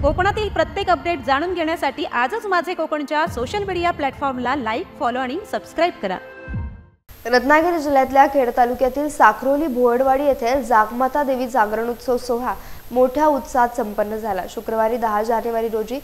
कोकणातील प्रत्येक अपडेट जाणून घेण्यासाठी आजच माझे कोकणच्या सोशल मीडिया प्लॅटफॉर्मला लाईक, फॉलो आणि सबस्क्राइब करा। रत्नागिरी जिल्ह्यातल्या खेड तालुक्यातील साखरोली भुवडवाडी येथे जागमाता देवी जागरण उत्सव सोहळा मोठ्या उत्साहात संपन्न झाला। शुक्रवारी 10 जानेवारी रोजी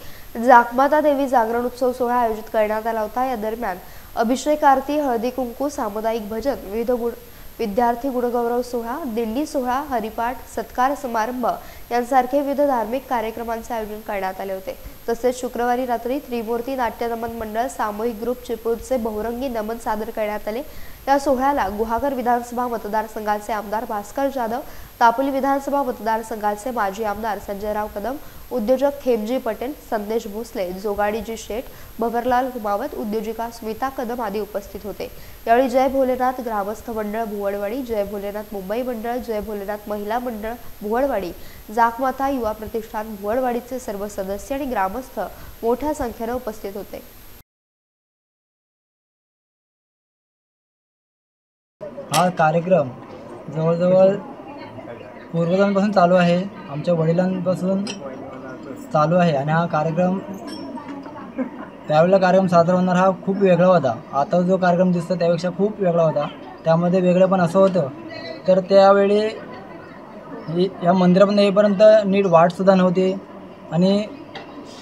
जागमाता देवी जागरण उत्सव सोहळा आयोजित करण्यात आला होता। या दरम्यान अभिषेक आरती, हळदी कुंकू, सामुदायिक भजन, विद्यार्थी गुणगौरव सोहळा, दिंडी सोहळा, हरिपाठ, सत्कार समारंभ यांसारखे विविध धार्मिक कार्यक्रमांचे आयोजन करण्यात आले होते। तसेच शुक्रवारी रात्री त्रिमूर्ती नाट्य नमन मंडळ सामूहिक ग्रुप चिपळूणचे बहुरंगी नमन सादर करण्यात आले। या सोहळ्याला गुहागर विधानसभा मतदारसंघाचे आमदार भास्कर जाधव, तापोली विधानसभा मतदारसंघाचे माजी आमदार संजयराव कदम, उद्योजक खेमजी पटेल, संदेश भोसले, जोगाडीजी शेठ, भवरलाल हुमावत, उद्योजिका स्मिता कदम आदी उपस्थित होते। यावेळी जय भोलेनाथ ग्रामस्थ मंडळ भुवडवाडी, जय भोलेनाथ मुंबई मंडळ, जय भोलेनाथ महिला मंडळ भुवडवाडी, जागमाता युवा प्रतिष्ठान भुवडवाडीचे सर्व सदस्य आणि ग्रामस्थ मोठ्या संख्येने उपस्थित होते। हा कार्यक्रम जवळजवळ पूर्वजांपासून चालू आहे, आमच्या वडिलांपासून चालू आहे आणि हा कार्यक्रम त्यावेळेला कार्यक्रम साजरा होणार हा खूप वेगळा होता। आता जो कार्यक्रम दिसतो त्यापेक्षा खूप वेगळा होता। त्यामध्ये वेगळं पण असं होतं तर त्यावेळी या मंदिरापर्यंत येईपर्यंत नीट वाटसुद्धा नव्हती आणि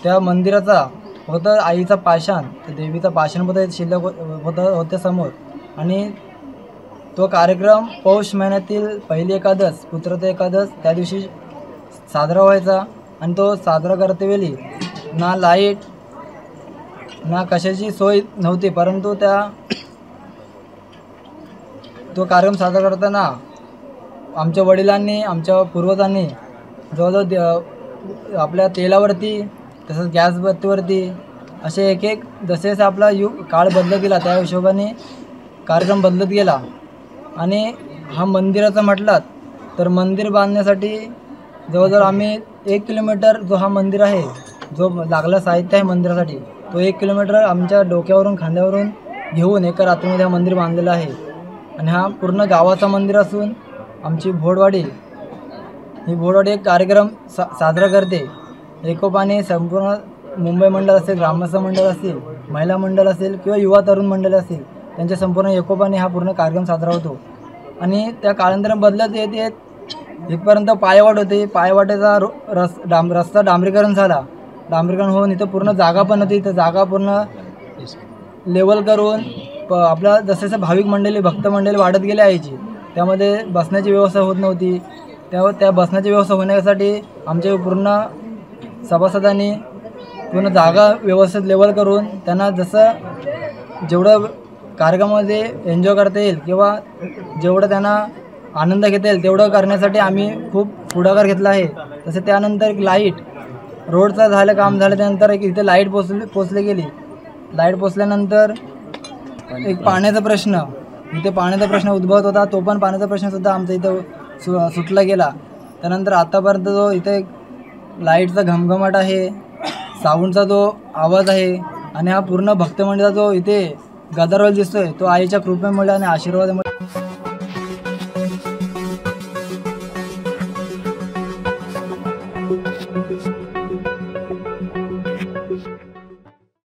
त्या मंदिराचा फक्त आईचा पाषाण, देवीचा पाषाण पण शिल्लक होत्या समोर आणि तो कार्यक्रम पौष महिन्यातील पहिली एकादश, पुत्रते एकादश त्या दिवशी साजरा व्हायचा आणि तो साजरा करतेवेळी ना लाईट ना कशाची सोय नव्हती, परंतु तो कार्यक्रम साजरा करताना आमच्या वडिलांनी, आमच्या पूर्वजांनी जवळजवळ आपल्या तेलावरती तसंच गॅस बत्तीवरती असे एक जसे आपला काळ बदलत गेला त्या हिशोबाने कार्यक्रम बदलत गेला। आणि हा मंदिराचा म्हटलात तर मंदिर बांधण्यासाठी जवळजवळ आम्ही 1 किलोमीटर जो हा मंदिर आहे, जो लागला साहित्य आहे मंदिरासाठी, तो 1 किलोमीटर आमच्या डोक्यावरून खांद्यावरून घेऊन एका रात्रीमध्ये हा मंदिर बांधलेला आहे। आणि हा पूर्ण गावाचा मंदिर असून आमची भुवडवाडी ही भुवडवाडी एक कार्यक्रम साजरा करते एकोपाने। संपूर्ण मुंबई मंडळ असेल, ग्रामस्थ मंडळ असेल, महिला मंडळ असेल किंवा युवा तरुण मंडळ असेल, त्यांच्या संपूर्ण एकोपाने हा पूर्ण कार्यक्रम साजरा होतो। आणि त्या कालांतराने बदलत येत येत इथपर्यंत पायवाट होते, पायवाटेचा रस्ता डांबरीकरण झाला, डांबरीकरण होऊन इथं पूर्ण जागा पण होती, इथं जागा पूर्ण लेवल करून आपला जसं भाविक मंडळी, भक्त मंडळी वाढत गेले यायची, त्यामध्ये बसण्याची व्यवस्था होत नव्हती। त्या बसण्याची व्यवस्था होण्यासाठी आमच्या पूर्ण सभासदांनी पूर्ण जागा व्यवस्थित लेवल करून त्यांना जसं जेवढं कार्यक्रमामध्ये एन्जॉय करता येईल किंवा जेवढं त्यांना आनंद घेता येईल तेवढं करण्यासाठी आम्ही खूप पुढाकार घेतला आहे। तसे त्यानंतर एक लाईट रोडचं काम झालं, त्यानंतर एक इथे लाईट पोचली गेली। लाईट पोचल्यानंतर एक पाण्याचा प्रश्न, इथे पाण्याचा प्रश्न उद्भवत होता, तो पण पाण्याचा प्रश्नसुद्धा आमचा इथं सुटला गेला। त्यानंतर आतापर्यंत जो इथे लाईटचा घमघमाट आहे, साऊंडचा जो आवाज आहे आणि हा पूर्ण भक्तमंडळाचा जो इथे गदारोळ दिसतोय, तो आईच्या कृपेमुळे आणि आशीर्वादामुळे